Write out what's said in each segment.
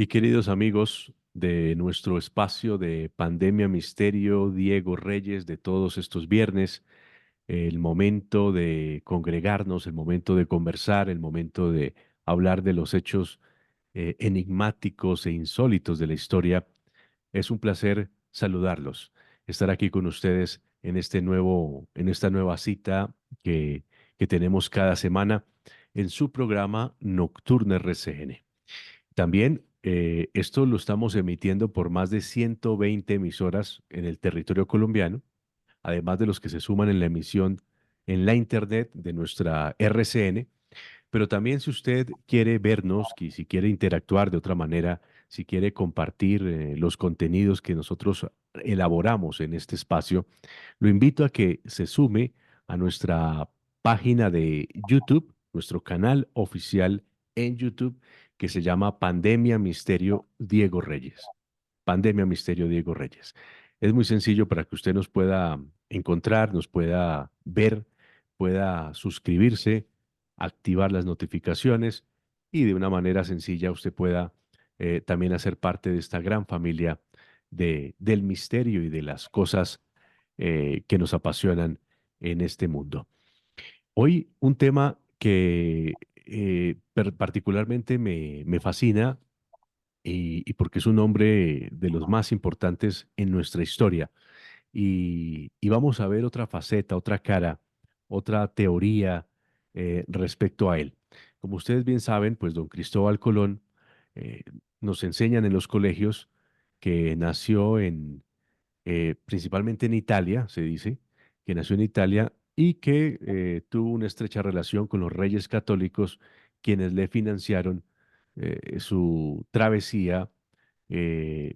Y queridos amigos de nuestro espacio de Pandemia Misterio, Diego Reyes, de todos estos viernes, el momento de congregarnos, el momento de conversar, el momento de hablar de los hechos enigmáticos e insólitos de la historia, es un placer saludarlos, estar aquí con ustedes en esta nueva cita que tenemos cada semana en su programa Nocturna RCN. También esto lo estamos emitiendo por más de 120 emisoras en el territorio colombiano, además de los que se suman en la emisión en la internet de nuestra RCN. Pero también si usted quiere vernos, que si quiere interactuar de otra manera, si quiere compartir los contenidos que nosotros elaboramos en este espacio, lo invito a que se sume a nuestra página de YouTube, nuestro canal oficial en YouTube, que se llama Pandemia Misterio Diego Reyes. Pandemia Misterio Diego Reyes. Es muy sencillo para que usted nos pueda encontrar, nos pueda ver, pueda suscribirse, activar las notificaciones y de una manera sencilla usted pueda también hacer parte de esta gran familia del misterio y de las cosas que nos apasionan en este mundo. Hoy un tema que particularmente me fascina y porque es un hombre de los más importantes en nuestra historia. Y vamos a ver otra faceta, otra cara, otra teoría respecto a él. Como ustedes bien saben, pues don Cristóbal Colón eh, nos enseñan en los colegios que nació principalmente en Italia, se dice, que nació en Italia y que tuvo una estrecha relación con los reyes católicos, quienes le financiaron su travesía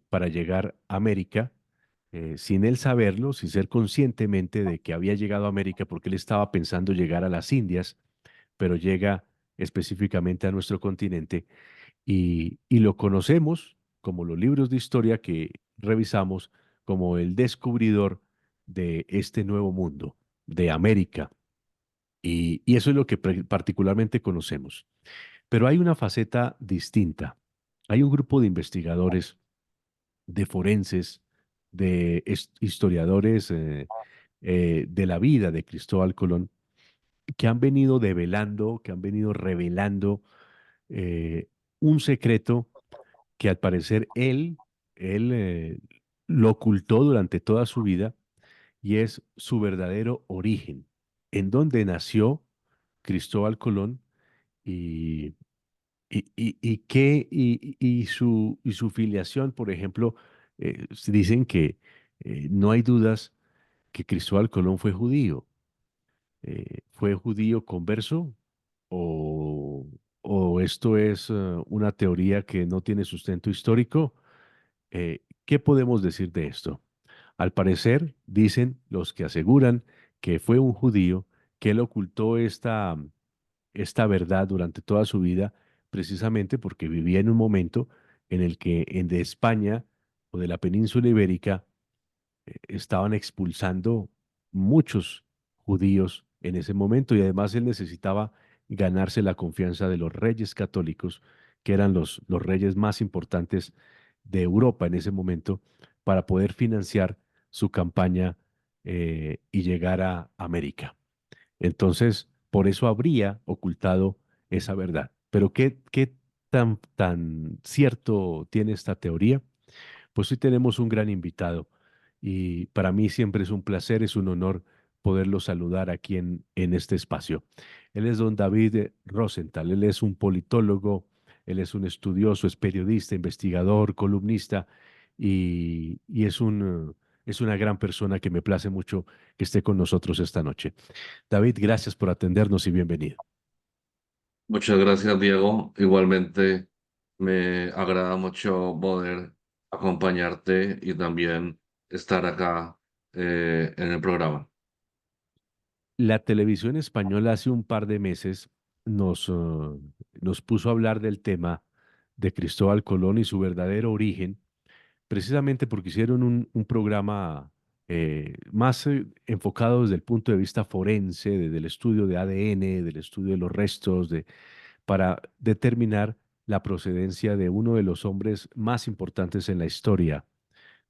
para llegar a América, sin él saberlo, sin ser conscientemente de que había llegado a América, porque él estaba pensando llegar a las Indias, pero llega específicamente a nuestro continente y lo conocemos como los libros de historia que revisamos como el descubridor de este nuevo mundo, de América. Y eso es lo que particularmente conocemos. Pero hay una faceta distinta. Hay un grupo de investigadores, de forenses, de historiadores de la vida de Cristóbal Colón, que han venido develando, que han venido revelando eh, un secreto que al parecer él lo ocultó durante toda su vida y es su verdadero origen, en donde nació Cristóbal Colón y, y su filiación, por ejemplo, dicen que no hay dudas que Cristóbal Colón fue judío converso o, o esto es una teoría que no tiene sustento histórico. ¿Qué podemos decir de esto? Al parecer, dicen los que aseguran que fue un judío que él ocultó esta verdad durante toda su vida, precisamente porque vivía en un momento en el que de España o de la península ibérica estaban expulsando muchos judíos en ese momento y además él necesitaba ganarse la confianza de los reyes católicos, que eran los reyes más importantes de Europa en ese momento, para poder financiar su campaña y llegar a América. Entonces, por eso habría ocultado esa verdad. Pero ¿qué tan cierto tiene esta teoría? Pues hoy tenemos un gran invitado y para mí siempre es un placer, es un honor poderlo saludar aquí en este espacio. Él es don David Rosenthal, él es un politólogo, él es un estudioso, es periodista, investigador, columnista y es una gran persona que me place mucho que esté con nosotros esta noche. David, gracias por atendernos y bienvenido. Muchas gracias, Diego. Igualmente me agrada mucho poder acompañarte y también estar acá en el programa. La televisión española hace un par de meses nos puso a hablar del tema de Cristóbal Colón y su verdadero origen, precisamente porque hicieron un programa más enfocado desde el punto de vista forense, desde el estudio de ADN, del estudio de los restos, para determinar la procedencia de uno de los hombres más importantes en la historia,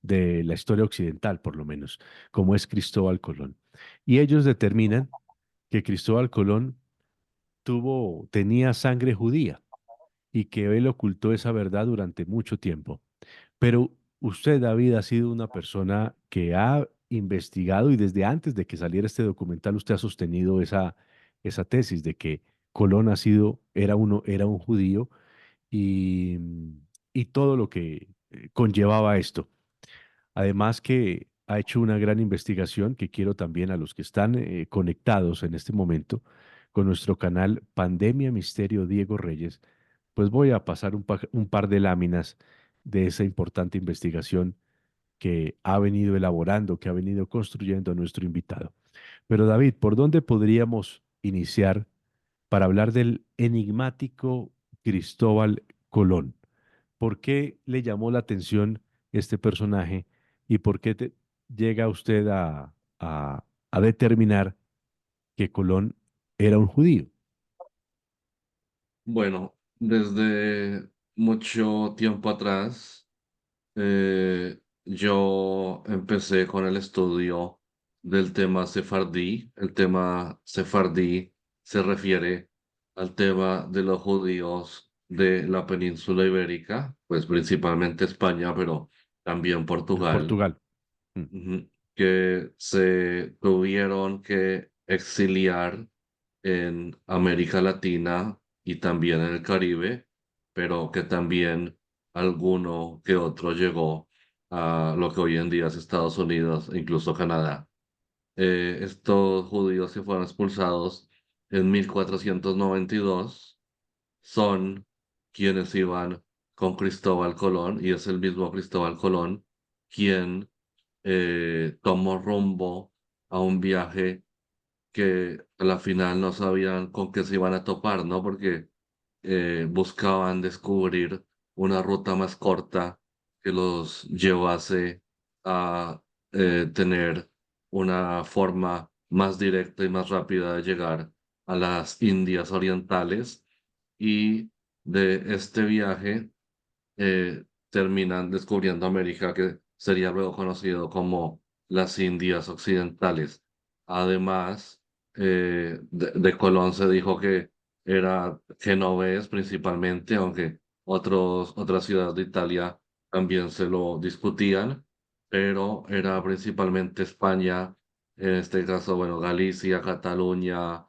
de la historia occidental por lo menos, como es Cristóbal Colón. Y ellos determinan que Cristóbal Colón tenía sangre judía y que él ocultó esa verdad durante mucho tiempo. Pero usted, David, ha sido una persona que ha investigado y desde antes de que saliera este documental usted ha sostenido esa tesis de que Colón era un judío y, y todo lo que conllevaba esto. Además que ha hecho una gran investigación que quiero también a los que están conectados en este momento con nuestro canal Pandemia Misterio Diego Reyes, pues voy a pasar un par de láminas de esa importante investigación que ha venido elaborando, que ha venido construyendo nuestro invitado. Pero David, ¿por dónde podríamos iniciar para hablar del enigmático Cristóbal Colón? ¿Por qué le llamó la atención este personaje y por qué llega usted a determinar que Colón era un judío? Bueno, desde mucho tiempo atrás, yo empecé con el estudio del tema sefardí. El tema sefardí se refiere al tema de los judíos de la península ibérica, pues principalmente España, pero también En Portugal, Portugal. Mm. que se tuvieron que exiliar en América Latina y también en el Caribe, pero que también alguno que otro llegó a lo que hoy en día es Estados Unidos e incluso Canadá. Estos judíos que fueron expulsados en 1492 son quienes iban con Cristóbal Colón, y es el mismo Cristóbal Colón quien tomó rumbo a un viaje que a la final no sabían con qué se iban a topar, ¿no? Porque buscaban descubrir una ruta más corta que los llevase a tener una forma más directa y más rápida de llegar a las Indias Orientales. Y de este viaje terminan descubriendo América, que sería luego conocido como las Indias Occidentales. Además, de Colón se dijo que era genovés principalmente, aunque otras ciudades de Italia también se lo discutían, pero era principalmente España, en este caso, bueno, Galicia, Cataluña,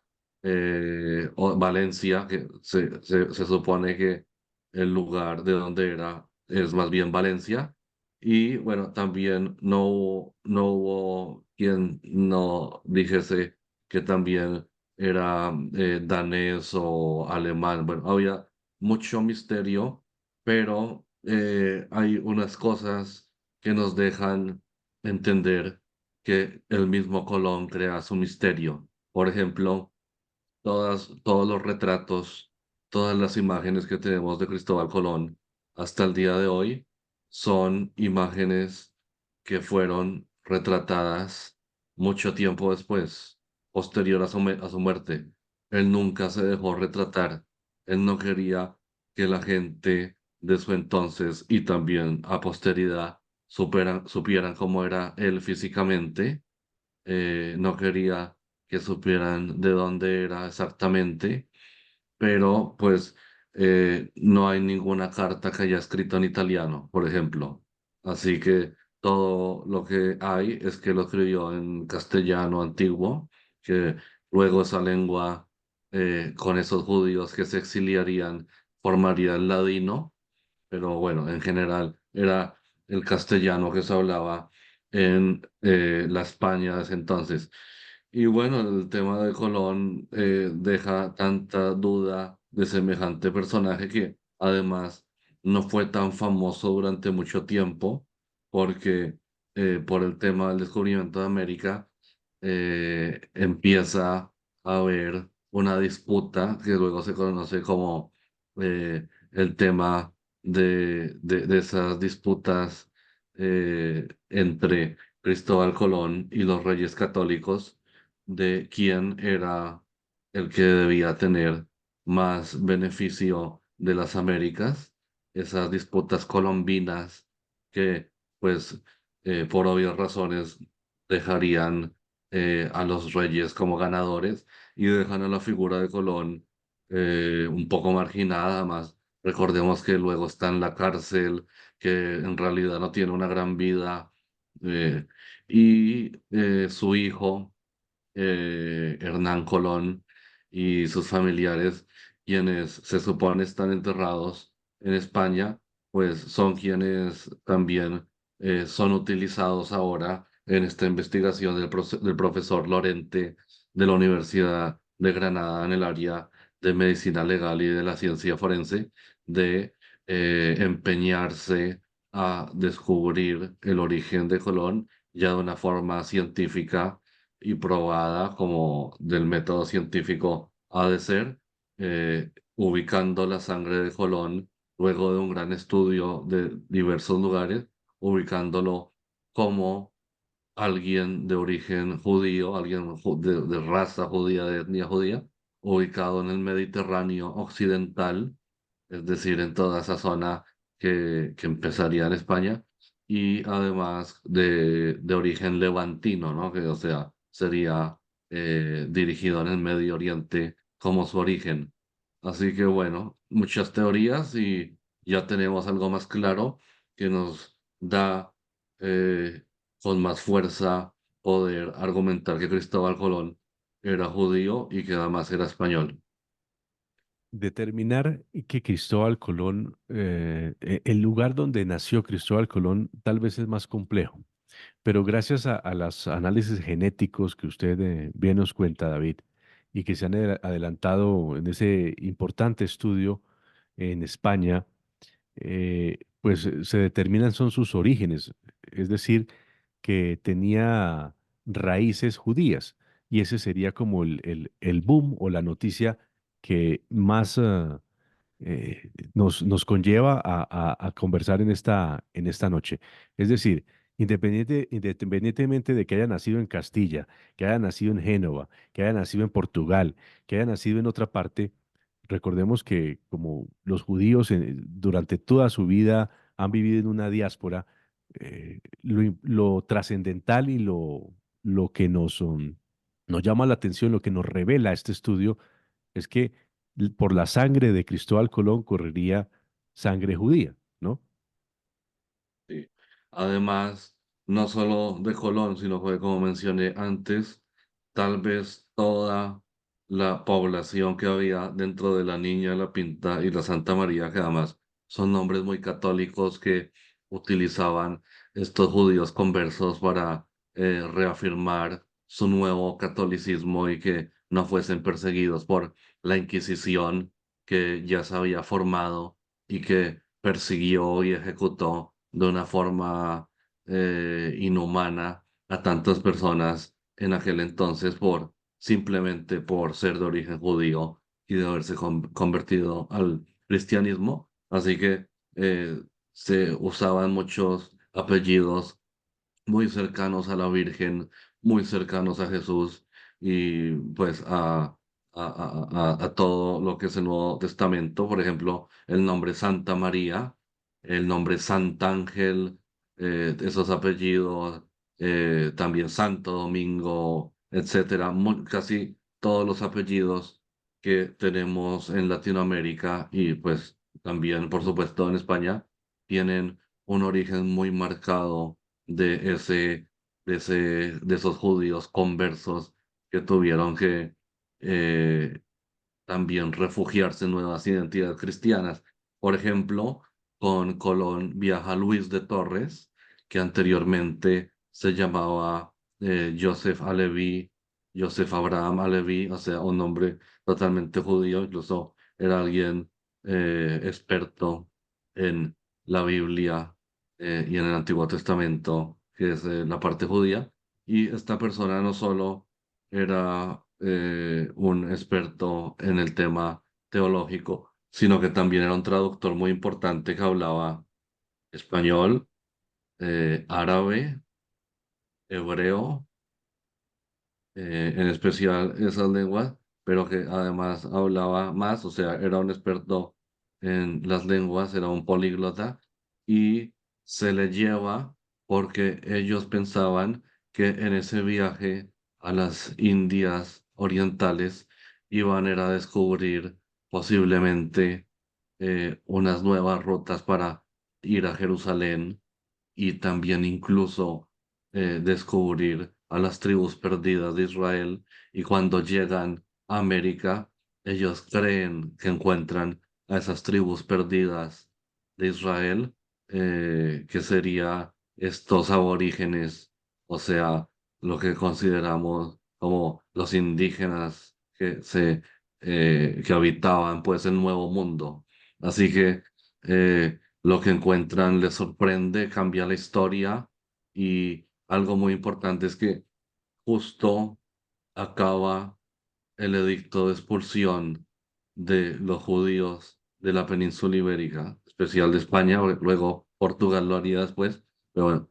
o Valencia, que se supone que el lugar de donde era es más bien Valencia. Y bueno, también no hubo quien no dijese que también era danés o alemán. Bueno, había mucho misterio, pero hay unas cosas que nos dejan entender que el mismo Colón crea su misterio. Por ejemplo, todos los retratos, todas las imágenes que tenemos de Cristóbal Colón hasta el día de hoy son imágenes que fueron retratadas mucho tiempo después, posterior a su muerte. Él nunca se dejó retratar. Él no quería que la gente de su entonces y también a posteridad supieran cómo era él físicamente. No quería que supieran de dónde era exactamente, pero pues no hay ninguna carta que haya escrito en italiano, por ejemplo. Así que todo lo que hay es que lo escribió en castellano antiguo, que luego esa lengua, con esos judíos que se exiliarían, formaría el ladino, pero bueno, en general era el castellano que se hablaba en la España de ese entonces. Y bueno, el tema de Colón deja tanta duda de semejante personaje que además no fue tan famoso durante mucho tiempo, porque por el tema del descubrimiento de América empieza a haber una disputa que luego se conoce como el tema de esas disputas entre Cristóbal Colón y los reyes católicos, de quién era el que debía tener más beneficio de las Américas, esas disputas colombinas que, pues, por obvias razones dejarían a los reyes como ganadores y dejan a la figura de Colón un poco marginada. Además, recordemos que luego está en la cárcel, que en realidad no tiene una gran vida, eh, y su hijo, Hernán Colón, y sus familiares, quienes se supone están enterrados en España, pues son quienes también son utilizados ahora en esta investigación del profesor Lorente de la Universidad de Granada en el área de medicina legal y de la ciencia forense, de empeñarse a descubrir el origen de Colón ya de una forma científica y probada como del método científico ha de ser, ubicando la sangre de Colón luego de un gran estudio de diversos lugares, ubicándolo como alguien de origen judío, alguien de raza judía, de etnia judía, ubicado en el Mediterráneo occidental, es decir, en toda esa zona que empezaría en España, y además de origen levantino, ¿no? Que, o sea, sería dirigido en el Medio Oriente como su origen. Así que bueno, muchas teorías y ya tenemos algo más claro que nos da eh, con más fuerza poder argumentar que Cristóbal Colón era judío y que además era español. Determinar que Cristóbal Colón, el lugar donde nació Cristóbal Colón, tal vez es más complejo, pero gracias a los análisis genéticos que usted bien nos cuenta, David, y que se han adelantado en ese importante estudio en España, pues se determinan son sus orígenes, es decir, que tenía raíces judías, y ese sería como el boom o la noticia que más nos conlleva a conversar en esta noche. Es decir, independientemente de que haya nacido en Castilla, que haya nacido en Génova, que haya nacido en Portugal, que haya nacido en otra parte, recordemos que como los judíos durante toda su vida han vivido en una diáspora, lo trascendental y lo que nos llama la atención, lo que nos revela este estudio, es que por la sangre de Cristóbal Colón correría sangre judía, ¿no? Sí. Además, no solo de Colón, sino que, como mencioné antes, tal vez toda la población que había dentro de la Niña, la Pinta y la Santa María, que además son nombres muy católicos que utilizaban estos judíos conversos para reafirmar su nuevo catolicismo y que no fuesen perseguidos por la Inquisición que ya se había formado y que persiguió y ejecutó de una forma inhumana a tantas personas en aquel entonces simplemente por ser de origen judío y de haberse convertido al cristianismo. Así que eh, se usaban muchos apellidos muy cercanos a la Virgen, muy cercanos a Jesús y pues a todo lo que es el Nuevo Testamento. Por ejemplo, el nombre Santa María, el nombre Santángel, esos apellidos, también Santo Domingo, etcétera. Casi todos los apellidos que tenemos en Latinoamérica y pues también, por supuesto, en España, tienen un origen muy marcado de de esos judíos conversos que tuvieron que eh, también refugiarse en nuevas identidades cristianas. Por ejemplo, con Colón viaja Luis de Torres, que anteriormente se llamaba Joseph Alevi, Joseph Abraham Alevi, o sea, un nombre totalmente judío, incluso era alguien experto en la Biblia y en el Antiguo Testamento, que es la parte judía. Y esta persona no solo era un experto en el tema teológico, sino que también era un traductor muy importante que hablaba español, árabe, hebreo, en especial esas lenguas, pero que además hablaba más, o sea, era un experto en las lenguas, era un políglota, y se le lleva porque ellos pensaban que en ese viaje a las Indias orientales iban a ir a descubrir posiblemente unas nuevas rutas para ir a Jerusalén y también incluso descubrir a las tribus perdidas de Israel. Y cuando llegan a América, ellos creen que encuentran a esas tribus perdidas de Israel, que sería estos aborígenes, o sea, lo que consideramos como los indígenas que habitaban pues el Nuevo Mundo. Así que lo que encuentran les sorprende, cambia la historia, y algo muy importante es que justo acaba el edicto de expulsión de los judíos de la península ibérica, especial de España, luego Portugal lo haría después, pero bueno,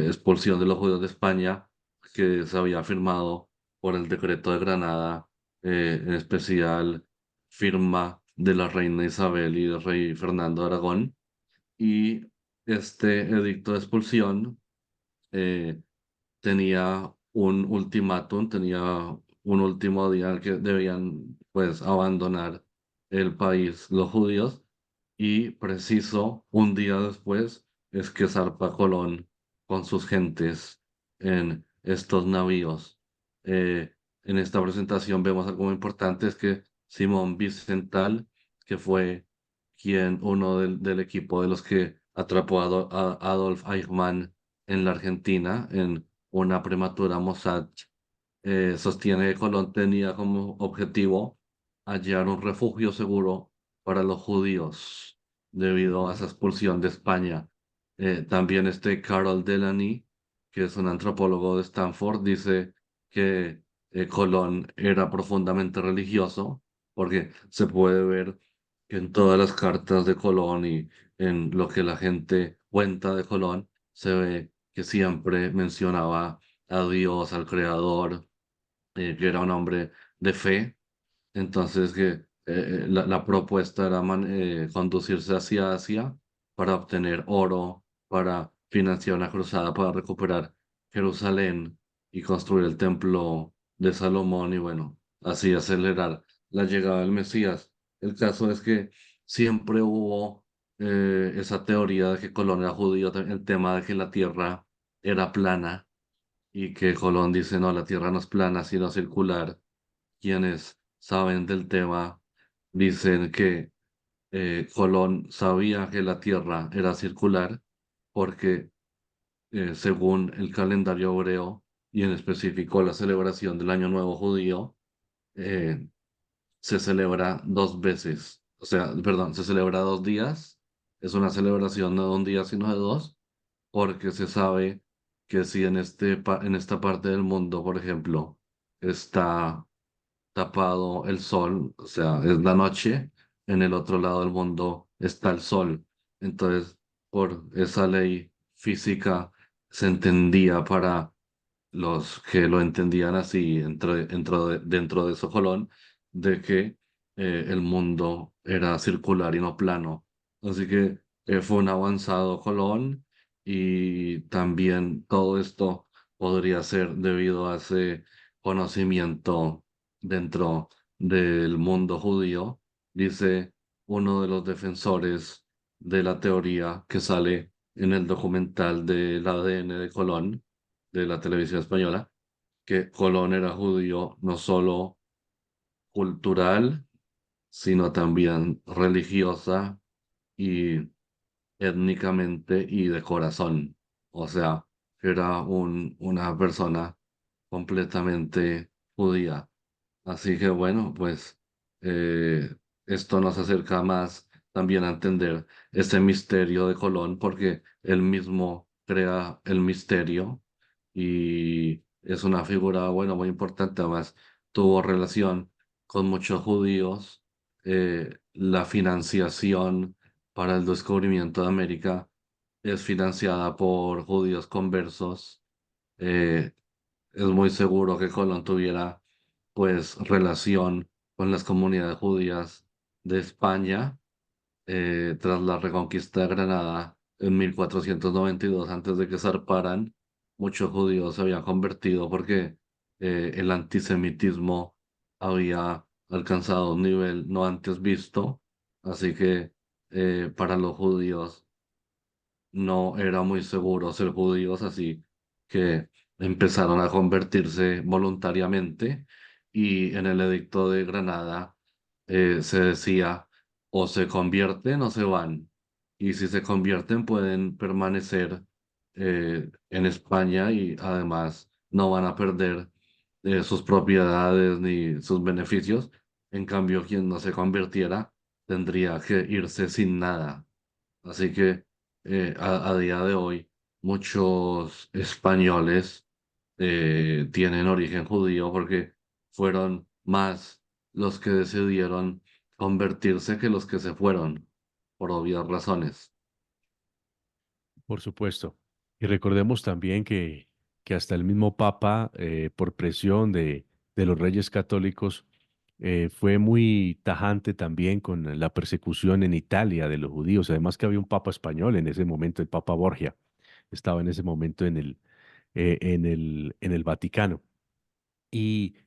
expulsión de los judíos de España que se había firmado por el decreto de Granada, en especial firma de la reina Isabel y del rey Fernando de Aragón. Y este edicto de expulsión eh, tenía un ultimátum, tenía un último día en el que debían pues abandonar el país los judíos, y preciso un día después es que zarpa Colón con sus gentes en estos navíos. En esta presentación vemos algo muy importante, es que Simón Vicental, que fue uno del equipo de los que atrapó a Adolf Eichmann en la Argentina en una prematura Mossad, sostiene que Colón tenía como objetivo hallar un refugio seguro para los judíos debido a esa expulsión de España. También este Carol Delany, que es un antropólogo de Stanford, dice que Colón era profundamente religioso, porque se puede ver que en todas las cartas de Colón y en lo que la gente cuenta de Colón, se ve que siempre mencionaba a Dios, al Creador, que era un hombre de fe. Entonces que la propuesta era conducirse hacia Asia para obtener oro, para financiar una cruzada, para recuperar Jerusalén y construir el templo de Salomón, y bueno, así acelerar la llegada del Mesías. El caso es que siempre hubo esa teoría de que Colón era judío, el tema de que la tierra era plana, y que Colón dice, no, la tierra no es plana, sino circular. Quienes saben del tema dicen que Colón sabía que la Tierra era circular porque, según el calendario hebreo y en específico la celebración del Año Nuevo judío, eh, se celebra dos veces, o sea, perdón, se celebra 2 días. Es una celebración no de un día, sino de dos, porque se sabe que si en esta parte del mundo, por ejemplo, está tapado el sol, o sea, es la noche, en el otro lado del mundo está el sol. Entonces, por esa ley física se entendía para los que lo entendían así dentro de eso Colón, de que el mundo era circular y no plano. Así que fue un avanzado Colón, y también todo esto podría ser debido a ese conocimiento dentro del mundo judío, dice uno de los defensores de la teoría que sale en el documental del ADN de Colón, de la televisión española, que Colón era judío no solo cultural, sino también religiosa y étnicamente y de corazón. O sea, era una persona completamente judía. Así que bueno, pues eh, esto nos acerca más también a entender ese misterio de Colón, porque él mismo crea el misterio y es una figura, bueno, muy importante. Además, tuvo relación con muchos judíos. La financiación para el descubrimiento de América es financiada por judíos conversos. Eh, es muy seguro que Colón tuviera pues relación con las comunidades judías de España, tras la reconquista de Granada en 1492, antes de que zarparan, muchos judíos se habían convertido porque el antisemitismo había alcanzado un nivel no antes visto, así que para los judíos no era muy seguro ser judíos, así que empezaron a convertirse voluntariamente y en el edicto de Granada se decía o se convierten o se van. Y si se convierten pueden permanecer en España y además no van a perder sus propiedades ni sus beneficios. En cambio, quien no se convirtiera tendría que irse sin nada. Así que a día de hoy muchos españoles tienen origen judío porque fueron más los que decidieron convertirse que los que se fueron, por obvias razones. Por supuesto. Y recordemos también que hasta el mismo Papa, por presión de los reyes católicos, fue muy tajante también con la persecución en Italia de los judíos. Además que había un Papa español en ese momento, el Papa Borgia, estaba en ese momento en el Vaticano. Y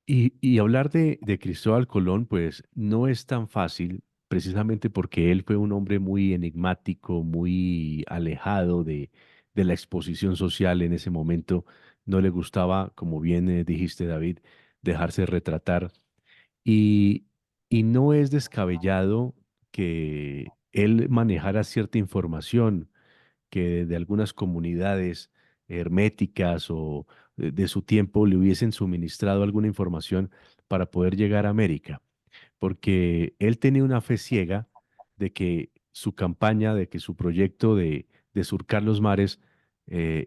y hablar de Cristóbal Colón, pues no es tan fácil, precisamente porque él fue un hombre muy enigmático, muy alejado de la exposición social en ese momento. No le gustaba, como bien dijiste, David, dejarse retratar. Y, y no es descabellado que él manejara cierta información que de algunas comunidades herméticas o de su tiempo le hubiesen suministrado alguna información para poder llegar a América, porque él tenía una fe ciega de que su campaña, de que su proyecto de surcar los mares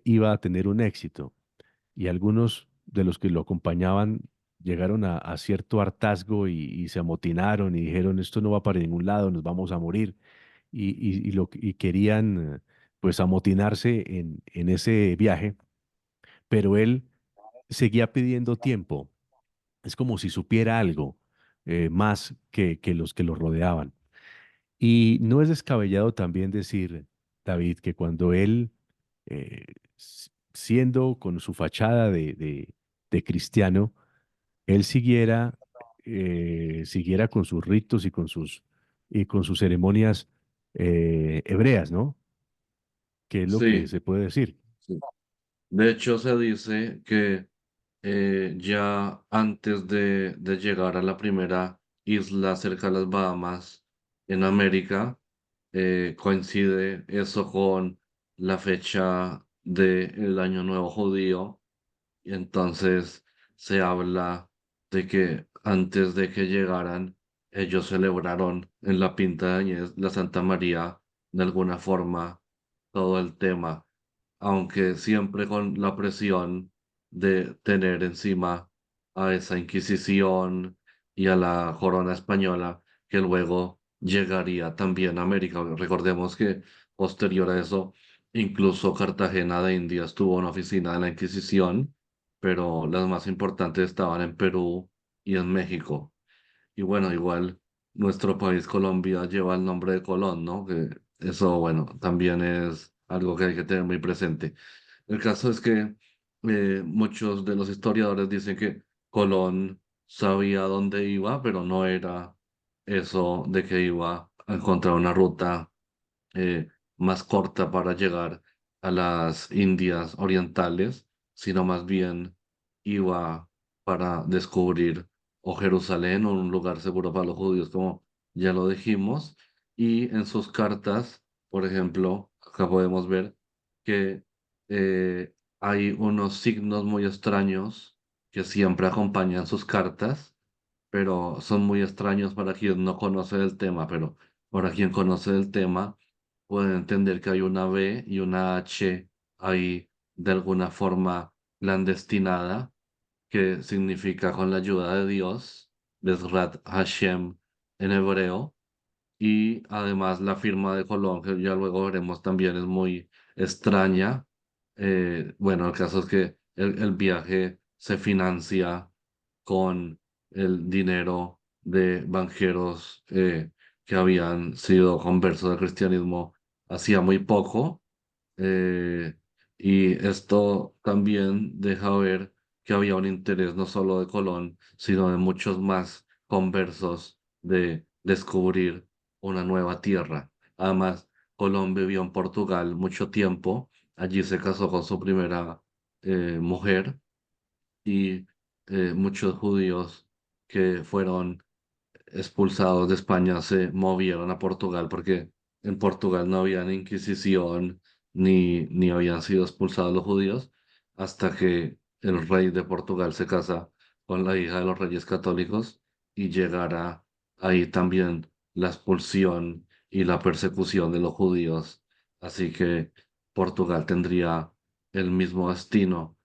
iba a tener un éxito. Y algunos de los que lo acompañaban llegaron a cierto hartazgo y se amotinaron y dijeron, esto no va para ningún lado, nos vamos a morir y querían pues amotinarse en ese viaje, pero él seguía pidiendo tiempo. Es como si supiera algo más que los que lo rodeaban. Y no es descabellado también decir, David, que cuando él, siendo con su fachada de cristiano, él siguiera con sus ritos y con sus ceremonias hebreas, ¿no? Que es lo que Sí, se puede decir. sí. De hecho, se dice que ya antes de llegar a la primera isla cerca de las Bahamas en América, coincide eso con la fecha del Año Nuevo Judío, y entonces se habla de que antes de que llegaran, ellos celebraron en la Pinta de Añez la Santa María de alguna forma todo el tema, aunque siempre con la presión de tener encima a esa Inquisición y a la corona española que luego llegaría también a América. Recordemos que posterior a eso, incluso Cartagena de Indias tuvo una oficina de la Inquisición, pero las más importantes estaban en Perú y en México. Y bueno, igual nuestro país, Colombia, lleva el nombre de Colón, ¿no? Que eso, bueno, también es algo que hay que tener muy presente. El caso es que muchos de los historiadores dicen que Colón sabía dónde iba, pero no era eso de que iba a encontrar una ruta eh, más corta para llegar a las Indias orientales, sino más bien iba para descubrir o Jerusalén o un lugar seguro para los judíos, como ya lo dijimos. Y en sus cartas, por ejemplo, acá podemos ver que hay unos signos muy extraños que siempre acompañan sus cartas, pero son muy extraños para quien no conoce el tema, pero para quien conoce el tema puede entender que hay una B y una H ahí de alguna forma clandestinada, que significa con la ayuda de Dios, Bezrat Hashem en hebreo, y además la firma de Colón, que ya luego veremos también es muy extraña. Bueno, el caso es que el viaje se financia con el dinero de banqueros que habían sido conversos del cristianismo hacía muy poco. Y esto también deja ver que había un interés no solo de Colón, sino de muchos más conversos de descubrir una nueva tierra. Además, Colón vivió en Portugal mucho tiempo. Allí se casó con su primera mujer y muchos judíos que fueron expulsados de España se movieron a Portugal porque en Portugal no había ni Inquisición ni habían sido expulsados los judíos hasta que el rey de Portugal se casa con la hija de los reyes católicos y llegara ahí también la expulsión y la persecución de los judíos. Así que Portugal tendría el mismo destino,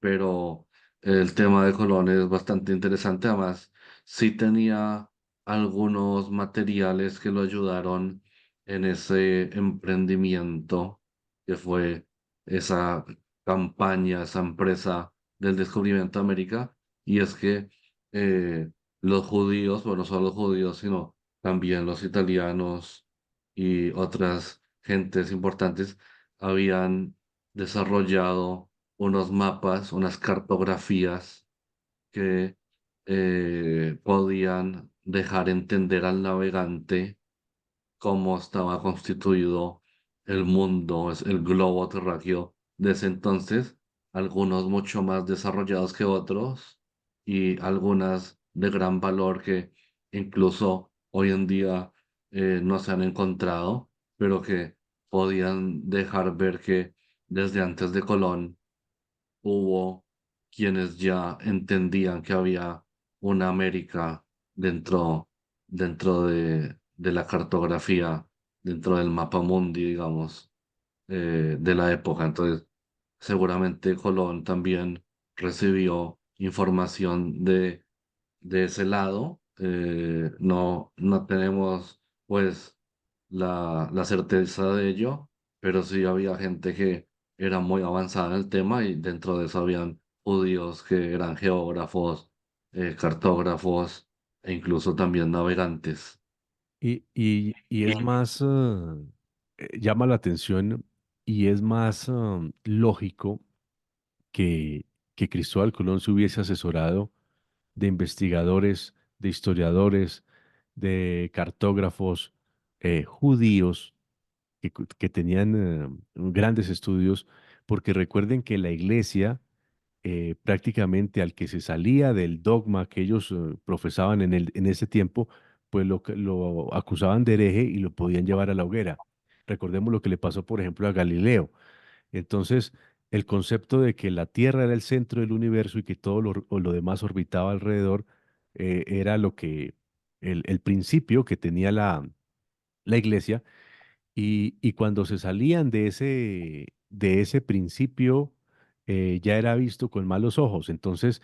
pero el tema de Colón es bastante interesante. Además, sí tenía algunos materiales que lo ayudaron en ese emprendimiento que fue esa campaña, esa empresa del descubrimiento de América. Y es que eh, los judíos, bueno, no solo los judíos, sino también los italianos y otras gentes importantes habían desarrollado unos mapas, unas cartografías que podían dejar entender al navegante cómo estaba constituido el mundo, es el globo terráqueo de ese entonces, algunos mucho más desarrollados que otros y algunas de gran valor que incluso hoy en día no se han encontrado, pero que podían dejar ver que desde antes de Colón hubo quienes ya entendían que había una América dentro, dentro de la cartografía, dentro del mapa mundi, digamos, de la época. Entonces, seguramente Colón también recibió información de ese lado. No tenemos, pues, la certeza de ello, pero sí había gente que era muy avanzada en el tema y dentro de eso habían judíos que eran geógrafos, cartógrafos e incluso también navegantes. Y es más, llama la atención y es más lógico que, que Cristóbal Colón se hubiese asesorado de investigadores, de historiadores, de cartógrafos judíos que tenían grandes estudios, porque recuerden que la iglesia prácticamente al que se salía del dogma que ellos profesaban en ese tiempo, pues lo acusaban de hereje y lo podían llevar a la hoguera. Recordemos lo que le pasó, por ejemplo, a Galileo. Entonces, el concepto de que la Tierra era el centro del universo y que todo lo demás orbitaba alrededor, era lo que, el principio que tenía la iglesia y cuando se salían de ese principio, ya era visto con malos ojos. Entonces,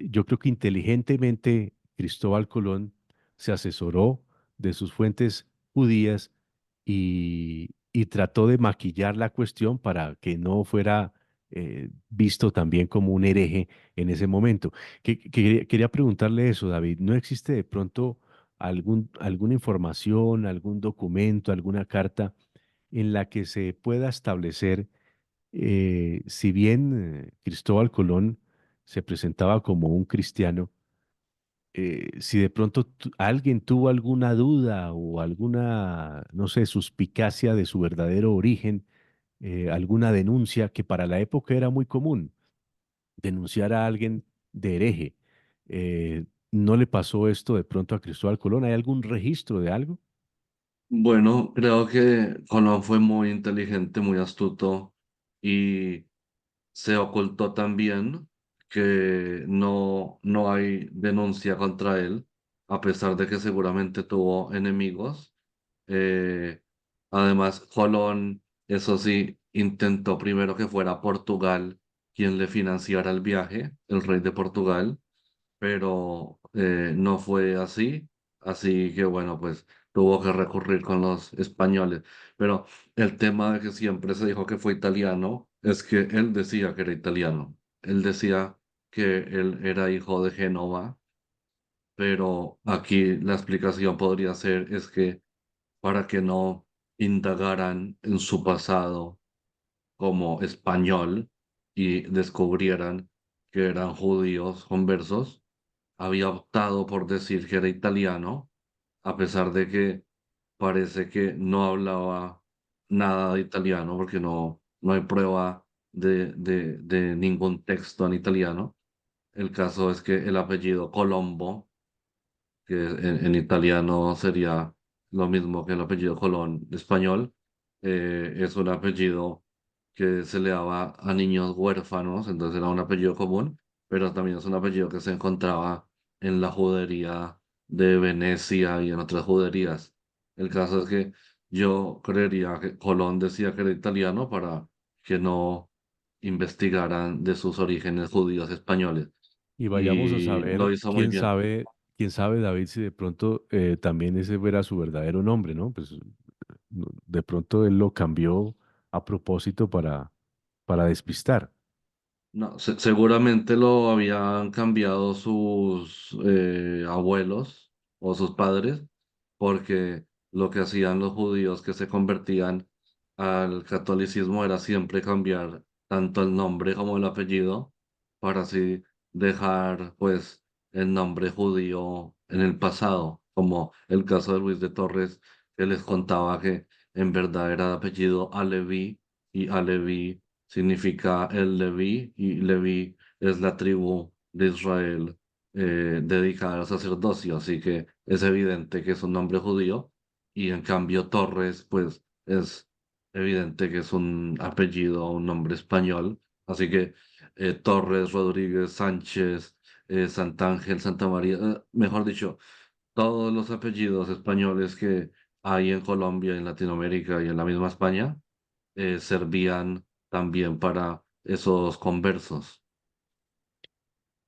yo creo que inteligentemente Cristóbal Colón se asesoró de sus fuentes judías y trató de maquillar la cuestión para que no fuera visto también como un hereje en ese momento. Quería preguntarle eso, David. ¿No existe de pronto alguna información, algún documento, alguna carta en la que se pueda establecer, si bien Cristóbal Colón se presentaba como un cristiano, si de pronto alguien tuvo alguna duda o alguna, no sé, suspicacia de su verdadero origen, alguna denuncia que para la época era muy común, denunciar a alguien de hereje? ¿No le pasó esto de pronto a Cristóbal Colón? ¿Hay algún registro de algo? Bueno, creo que Colón fue muy inteligente, muy astuto y se ocultó también que no hay denuncia contra él, a pesar de que seguramente tuvo enemigos. Eh, Además, Colón, eso sí, intentó primero que fuera Portugal quien le financiara el viaje, el rey de Portugal, pero no fue así. Así que bueno, pues tuvo que recurrir con los españoles. Pero el tema de que siempre se dijo que fue italiano es que él decía que era italiano. Él decía que él era hijo de Génova pero aquí la explicación podría ser es que para que no indagaran en su pasado como español y descubrieran que eran judíos conversos, había optado por decir que era italiano, a pesar de que parece que no hablaba nada de italiano, porque no hay prueba de ningún texto en italiano. El caso es que el apellido Colombo, que en italiano sería lo mismo que el apellido Colón español, es un apellido que se le daba a niños huérfanos, entonces era un apellido común, pero también es un apellido que se encontraba en la judería de Venecia y en otras juderías. El caso es que yo creería que Colón decía que era italiano para que no investigaran de sus orígenes judíos españoles. Y vayamos a Y lo saber, hizo muy bien. quién sabe, David, si de pronto también ese era su verdadero nombre, ¿no? Pues de pronto él lo cambió a propósito para despistar. No, seguramente lo habían cambiado sus abuelos o sus padres, porque lo que hacían los judíos que se convertían al catolicismo era siempre cambiar tanto el nombre como el apellido, para así dejar pues el nombre judío en el pasado, como el caso de Luis de Torres, que les contaba que en verdad era de apellido Aleví, y Aleví significa el Leví, y Leví es la tribu de Israel dedicada al sacerdocio, así que es evidente que es un nombre judío, y en cambio Torres, pues es evidente que es un apellido, un nombre español, así que Torres, Rodríguez, Sánchez, Santángel, Santa María, mejor dicho, todos los apellidos españoles que hay en Colombia, en Latinoamérica y en la misma España, servían también para esos conversos.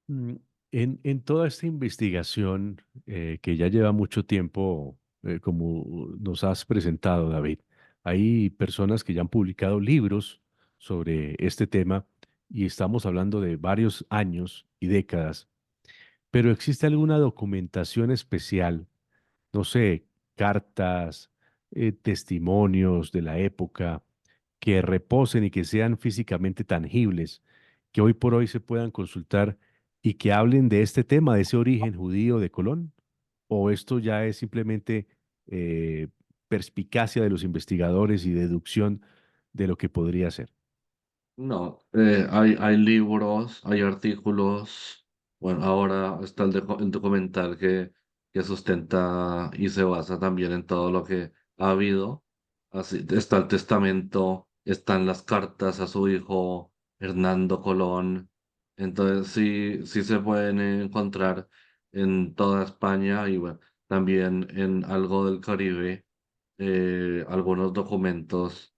Mm, en toda esta investigación que ya lleva mucho tiempo, como nos has presentado, David, hay personas que ya han publicado libros sobre este tema y estamos hablando de varios años y décadas, pero ¿existe alguna documentación especial, no sé, cartas, testimonios de la época que reposen y que sean físicamente tangibles, que hoy por hoy se puedan consultar y que hablen de este tema, de ese origen judío de Colón? ¿O esto ya es simplemente eh, perspicacia de los investigadores y deducción de lo que podría ser? No, hay libros, hay artículos. Bueno, ahora está el documental que sustenta y se basa también en todo lo que ha habido. Así, está el testamento, están las cartas a su hijo Hernando Colón. Entonces sí se pueden encontrar en toda España y bueno, también en algo del Caribe, algunos documentos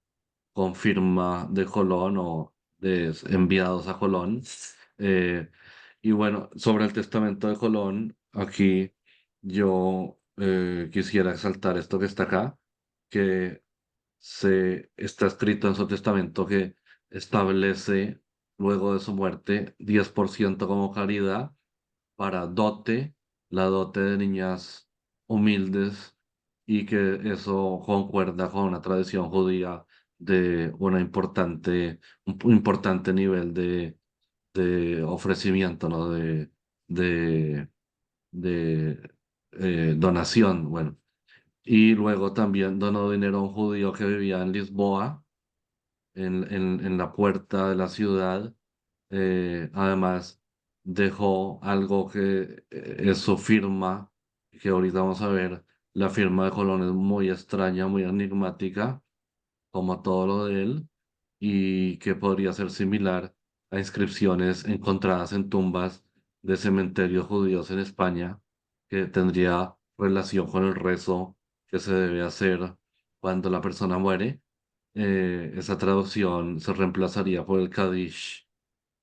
con firma de Colón o de enviados a Colón. Eh, y bueno, sobre el testamento de Colón, aquí yo quisiera exaltar esto que está acá, que se está escrito en su testamento que establece luego de su muerte 10% como caridad para dote, la dote de niñas humildes, y que eso concuerda con una tradición judía de un importante nivel de ofrecimiento, ¿no? De, de donación, bueno. Y luego también donó dinero a un judío que vivía en Lisboa, en la puerta de la ciudad. Además, dejó algo que es su firma, que ahorita vamos a ver. La firma de Colón es muy extraña, muy enigmática, como todo lo de él, y que podría ser similar a inscripciones encontradas en tumbas de cementerios judíos en España, que tendría relación con el rezo que se debe hacer cuando la persona muere. Esa traducción se reemplazaría por el Kadish,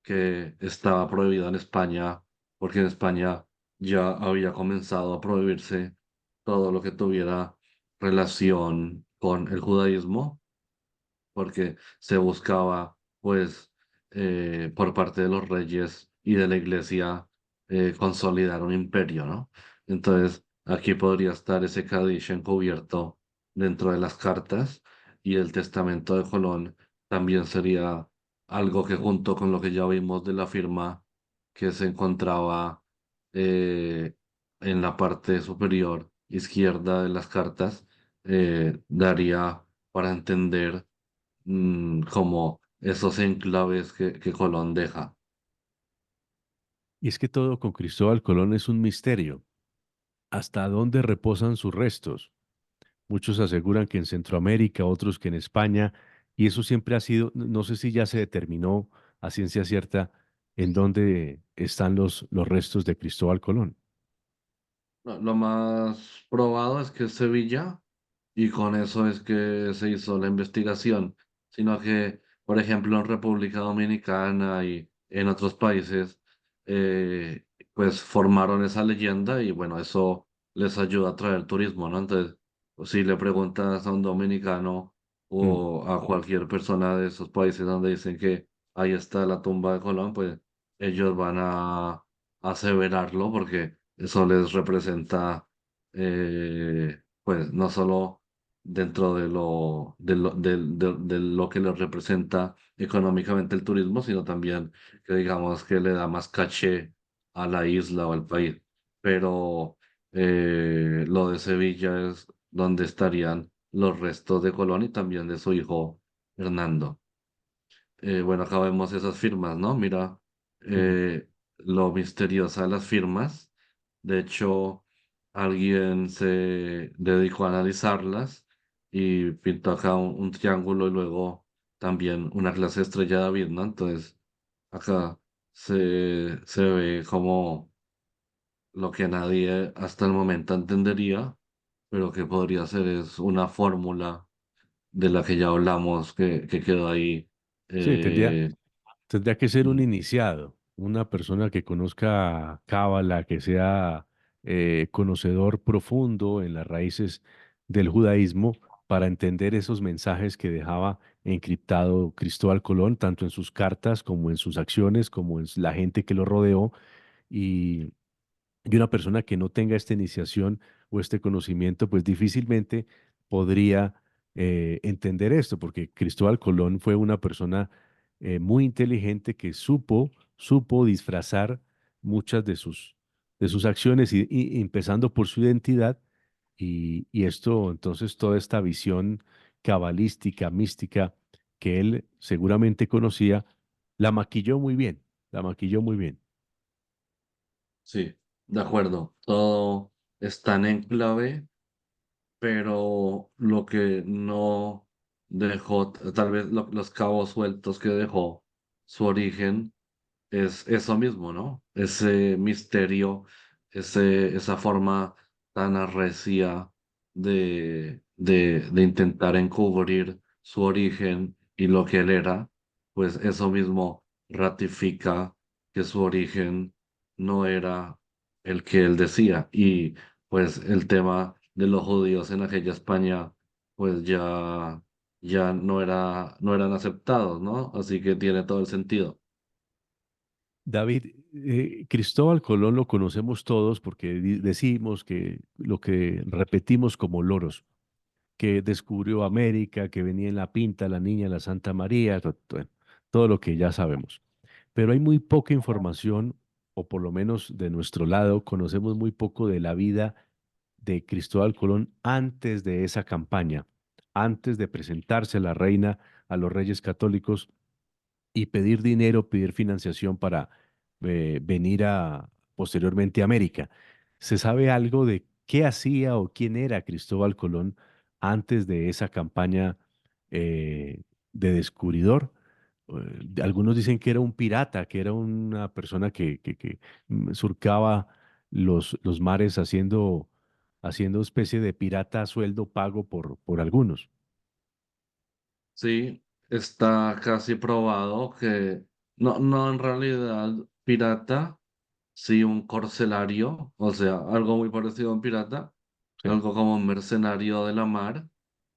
que estaba prohibido en España, porque en España ya había comenzado a prohibirse todo lo que tuviera relación con el judaísmo, porque se buscaba, pues, por parte de los reyes y de la iglesia, consolidar un imperio, ¿no? Entonces, aquí podría estar ese Kadish encubierto dentro de las cartas y el testamento de Colón también sería algo que junto con lo que ya vimos de la firma que se encontraba eh, en la parte superior izquierda de las cartas, daría para entender como esos enclaves que Colón deja. Y es que todo con Cristóbal Colón es un misterio. ¿Hasta dónde reposan sus restos? Muchos aseguran que en Centroamérica, otros que en España, y eso siempre ha sido, no sé si ya se determinó a ciencia cierta en dónde están los restos de Cristóbal Colón. Lo más probado es que es Sevilla y con eso es que se hizo la investigación, sino que, por ejemplo, en República Dominicana y en otros países, eh, pues formaron esa leyenda y bueno, eso les ayuda a atraer turismo, ¿no? Entonces, pues, si le preguntas a un dominicano Mm. o a cualquier persona de esos países donde dicen que ahí está la tumba de Colón, pues ellos van a aseverarlo porque eso les representa, pues, no solo dentro de lo que les representa económicamente el turismo, sino también que digamos que le da más caché a la isla o al país. Pero lo de Sevilla es donde estarían los restos de Colón y también de su hijo Hernando. Bueno, acá vemos esas firmas, ¿no? Mira, Ujú. eh, lo misteriosa de las firmas. De hecho, alguien se dedicó a analizarlas y pintó acá un triángulo y luego también una clase de estrella de David, ¿no? Entonces, acá se ve como lo que nadie hasta el momento entendería, pero que podría ser es una fórmula de la que ya hablamos que quedó ahí. Sí, eh, tendría que ser un mm, iniciado, una persona que conozca Cábala, que sea conocedor profundo en las raíces del judaísmo para entender esos mensajes que dejaba encriptado Cristóbal Colón, tanto en sus cartas como en sus acciones, como en la gente que lo rodeó. Y una persona que no tenga esta iniciación o este conocimiento, pues difícilmente podría entender esto, porque Cristóbal Colón fue una persona muy inteligente que supo disfrazar muchas de sus acciones y empezando por su identidad. Y esto, entonces, toda esta visión cabalística, mística que él seguramente conocía, la maquilló muy bien, la maquilló muy bien. sí, de acuerdo. Todo está en clave, pero lo que no dejó, tal vez los cabos sueltos que dejó su origen es eso mismo, ¿no? Ese misterio, esa forma tan arrecia de intentar encubrir su origen y lo que él era, pues eso mismo ratifica que su origen no era el que él decía. Y pues el tema de los judíos en aquella España, pues ya no eran aceptados, ¿no? Así que tiene todo el sentido. David, Cristóbal Colón lo conocemos todos porque decimos que lo que repetimos como loros, que descubrió América, que venía en la Pinta, la Niña, la Santa María, bueno, todo lo que ya sabemos. Pero hay muy poca información, o por lo menos de nuestro lado, conocemos muy poco de la vida de Cristóbal Colón antes de esa campaña, antes de presentarse a la reina, a los reyes católicos y pedir dinero, pedir financiación para venir posteriormente a América. ¿Se sabe algo de qué hacía o quién era Cristóbal Colón antes de esa campaña de descubridor? Algunos dicen que era un pirata, que era una persona que surcaba los mares haciendo especie de pirata a sueldo pago por algunos. Sí, está casi probado que no en realidad pirata, sí un corcelario, o sea, algo muy parecido a un pirata, Sí. algo como un mercenario de la mar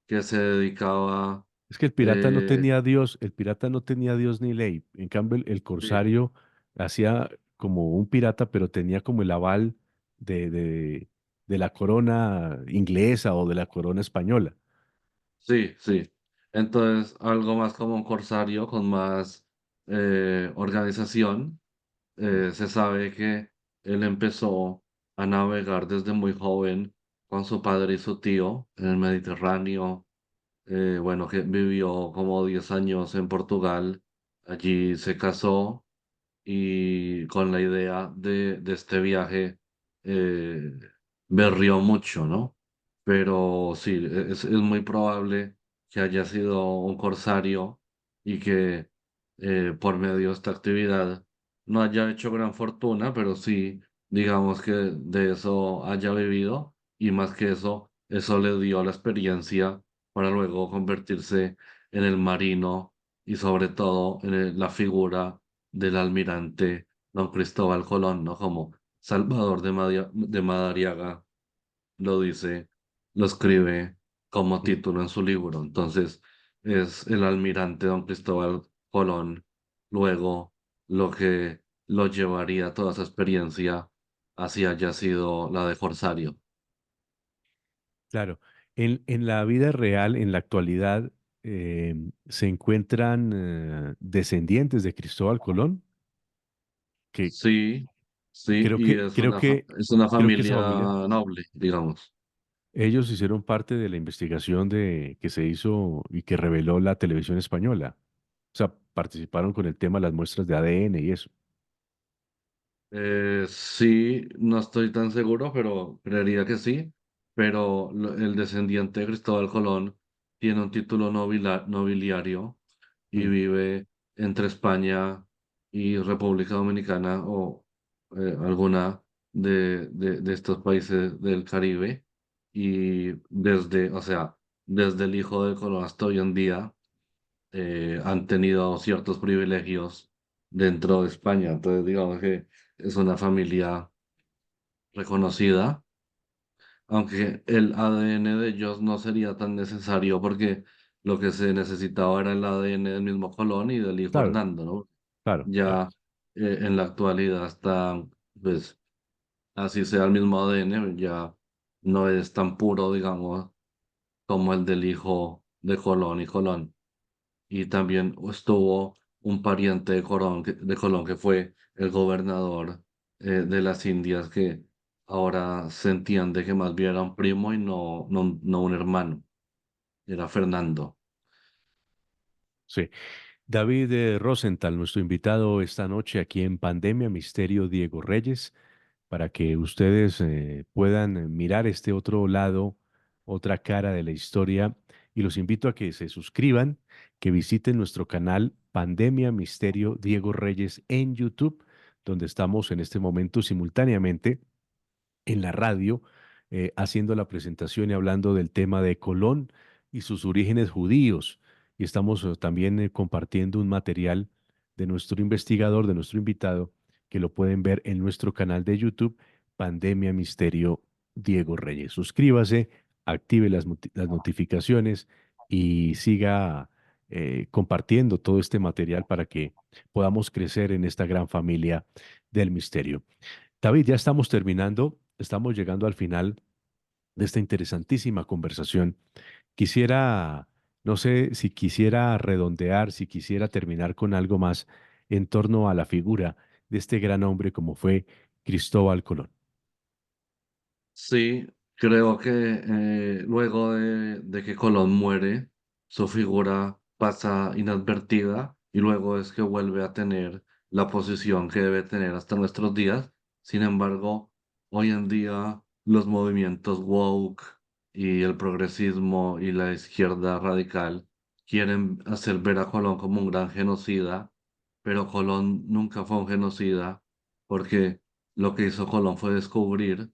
que se dedicaba, Es que el pirata no eh, tenía Dios, el pirata no tenía Dios ni ley. En cambio, el sí, corsario hacía como un pirata, pero tenía como el aval de la corona inglesa o de la corona española. Sí, sí. Entonces, algo más como un corsario con más organización. Se sabe que él empezó a navegar desde muy joven con su padre y su tío en el Mediterráneo. Bueno, que vivió como 10 años en Portugal. Allí se casó y con la idea de este viaje eh, berrió mucho, ¿no? Pero sí, es muy probable que haya sido un corsario y que por medio de esta actividad no haya hecho gran fortuna, pero sí, digamos que de eso haya vivido y más que eso le dio la experiencia para luego convertirse en el marino y sobre todo en la figura del almirante don Cristóbal Colón, ¿no? Como Salvador de Madariaga lo dice, lo escribe como Mm. título en su libro. Entonces, es el almirante don Cristóbal Colón, luego lo que lo llevaría toda esa experiencia así haya sido la de Corsario. Claro, en la vida real, en la actualidad, se encuentran descendientes de Cristóbal Colón, que Sí, sí, creo y que, creo que, es una creo que familia esa familia, noble, digamos. ellos hicieron parte de la investigación que se hizo y que reveló la televisión española. O sea, participaron con el tema de las muestras de ADN y eso. Sí, no estoy tan seguro, pero creería que sí. Pero el descendiente de Cristóbal Colón tiene un título nobiliario y Mm. vive entre España y República Dominicana o alguna de estos países del Caribe. Y o sea, desde el hijo de Colón hasta hoy en día han tenido ciertos privilegios dentro de España. Entonces, digamos que es una familia reconocida, aunque el ADN de ellos no sería tan necesario porque lo que se necesitaba era el ADN del mismo Colón y del hijo Claro, Hernando, ¿no? claro, claro. Ya en la actualidad está, pues, así sea el mismo ADN, ya no es tan puro, digamos, como el del hijo de Colón y Colón. Y también estuvo un pariente de Colón que fue el gobernador de las Indias, que ahora se entiende que más bien era un primo y no un hermano, era Fernando. Sí. David Rosenthal, nuestro invitado esta noche aquí en Pandemia Misterio Diego Reyes, para que ustedes puedan mirar este otro lado, otra cara de la historia. Y los invito a que se suscriban, que visiten nuestro canal Pandemia Misterio Diego Reyes en YouTube, donde estamos en este momento simultáneamente en la radio, haciendo la presentación y hablando del tema de Colón y sus orígenes judíos. Y estamos también compartiendo un material de nuestro investigador, de nuestro invitado, que lo pueden ver en nuestro canal de YouTube, Pandemia Misterio Diego Reyes. Suscríbase, active las notificaciones y siga compartiendo todo este material para que podamos crecer en esta gran familia del misterio. David, ya estamos terminando, estamos llegando al final de esta interesantísima conversación. Quisiera, no sé si quisiera redondear, si quisiera terminar con algo más en torno a la figura de este gran hombre como fue Cristóbal Colón. Sí, creo que luego de que Colón muere, su figura pasa inadvertida y luego es que vuelve a tener la posición que debe tener hasta nuestros días. Sin embargo, hoy en día los movimientos woke y el progresismo y la izquierda radical quieren hacer ver a Colón como un gran genocida, pero Colón nunca fue un genocida porque lo que hizo Colón fue descubrir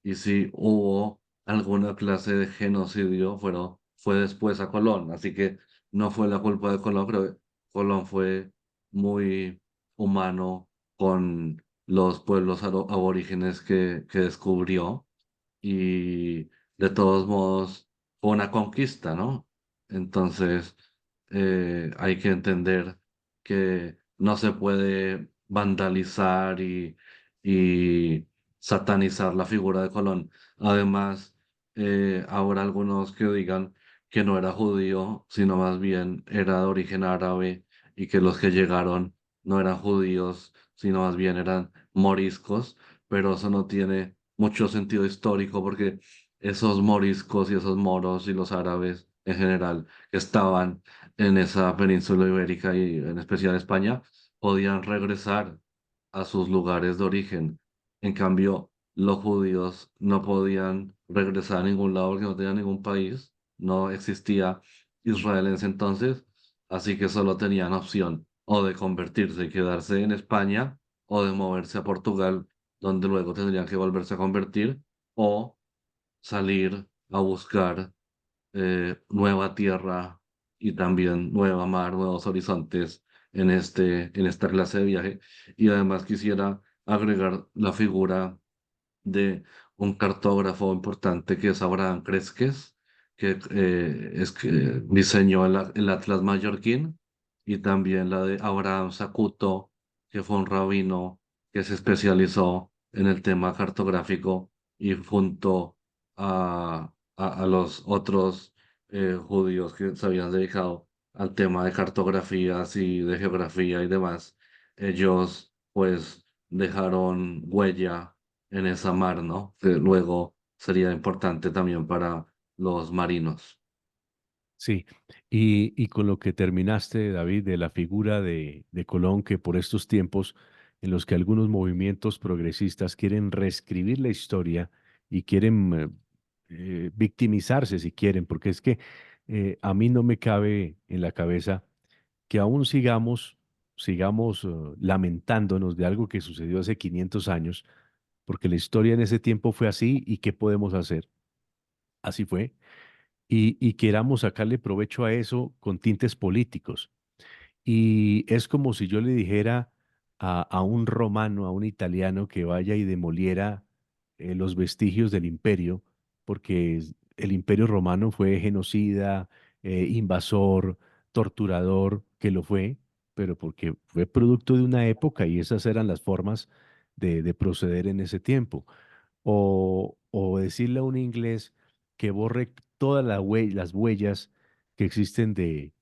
y si hubo alguna clase de genocidio, fue después a Colón. Así que no fue la culpa de Colón, pero Colón fue muy humano con los pueblos aborígenes que descubrió y de todos modos fue una conquista, ¿no? Entonces hay que entender que no se puede vandalizar y satanizar la figura de Colón. Además, habrá algunos que digan que no era judío, sino más bien era de origen árabe y que los que llegaron no eran judíos, sino más bien eran moriscos, pero eso no tiene mucho sentido histórico porque esos moriscos y esos moros y los árabes en general que estaban en esa península ibérica y en especial España, podían regresar a sus lugares de origen. En cambio, los judíos no podían regresar a ningún lado porque no tenían ningún país, no existía Israel en ese entonces, así que solo tenían opción o de convertirse y quedarse en España o de moverse a Portugal, donde luego tendrían que volverse a convertir o salir a buscar nueva tierra y también nueva mar, nuevos horizontes en esta clase de viaje. Y además quisiera agregar la figura de un cartógrafo importante que es Abraham Cresques, que diseñó el Atlas Mallorquín, y también la de Abraham Sacuto, que fue un rabino que se especializó en el tema cartográfico y junto a los otros judíos que se habían dedicado al tema de cartografías y de geografía y demás, ellos pues dejaron huella en esa mar, ¿no? Que luego sería importante también para los marinos. Sí, y con lo que terminaste, David, de la figura de Colón, que por estos tiempos en los que algunos movimientos progresistas quieren reescribir la historia y quieren victimizarse si quieren, porque es que a mí no me cabe en la cabeza que aún sigamos lamentándonos de algo que sucedió hace 500 años, porque la historia en ese tiempo fue así y ¿qué podemos hacer? Así fue y queramos sacarle provecho a eso con tintes políticos. Y es como si yo le dijera a un romano, a un italiano, que vaya y demoliera los vestigios del imperio, porque el imperio romano fue genocida, invasor, torturador, que lo fue, pero porque fue producto de una época y esas eran las formas de proceder en ese tiempo o decirle a un inglés que borre todas las huellas que existen de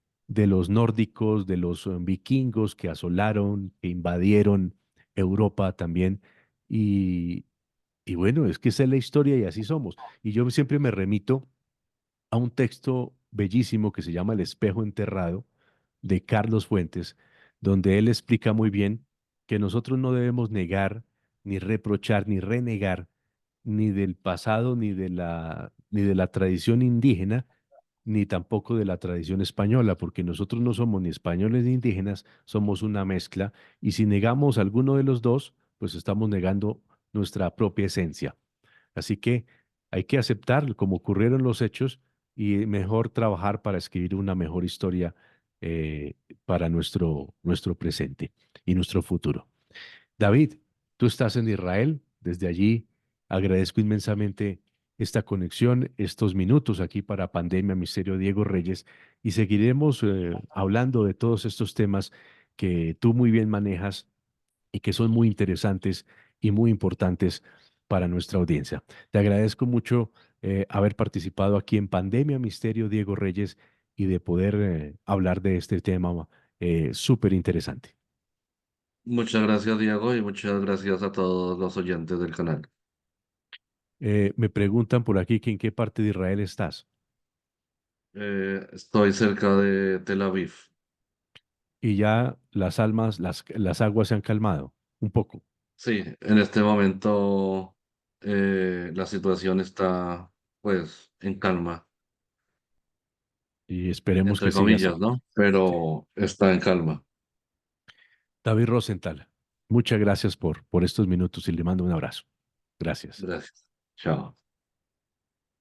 los nórdicos, de los vikingos que asolaron, que invadieron Europa también. Y, y bueno, es que esa es la historia y así somos. Y yo siempre me remito a un texto bellísimo que se llama El espejo enterrado de Carlos Fuentes, donde él explica muy bien que nosotros no debemos negar, ni reprochar, ni renegar, ni del pasado, ni de la tradición indígena, ni tampoco de la tradición española, porque nosotros no somos ni españoles ni indígenas, somos una mezcla, y si negamos alguno de los dos, pues estamos negando nuestra propia esencia. Así que hay que aceptar como ocurrieron los hechos y mejor trabajar para escribir una mejor historia eh, para nuestro presente y nuestro futuro. David, tú estás en Israel. Desde allí agradezco inmensamente esta conexión, estos minutos aquí para Pandemia Misterio Diego Reyes y seguiremos hablando de todos estos temas que tú muy bien manejas y que son muy interesantes y muy importantes para nuestra audiencia. Te agradezco mucho haber participado aquí en Pandemia Misterio Diego Reyes y de poder hablar de este tema súper interesante. Muchas gracias, Diego, y muchas gracias a todos los oyentes del canal. Me preguntan por aquí que en qué parte de Israel estás Estoy cerca de Tel Aviv. y ya las aguas se han calmado un poco Sí, en este momento la situación está pues en calma, y esperemos que entre siga comillas, así. ¿no? Sí. Pero está en calma. David Rosenthal, muchas gracias por estos minutos y le mando un abrazo. Gracias. Gracias. Chao.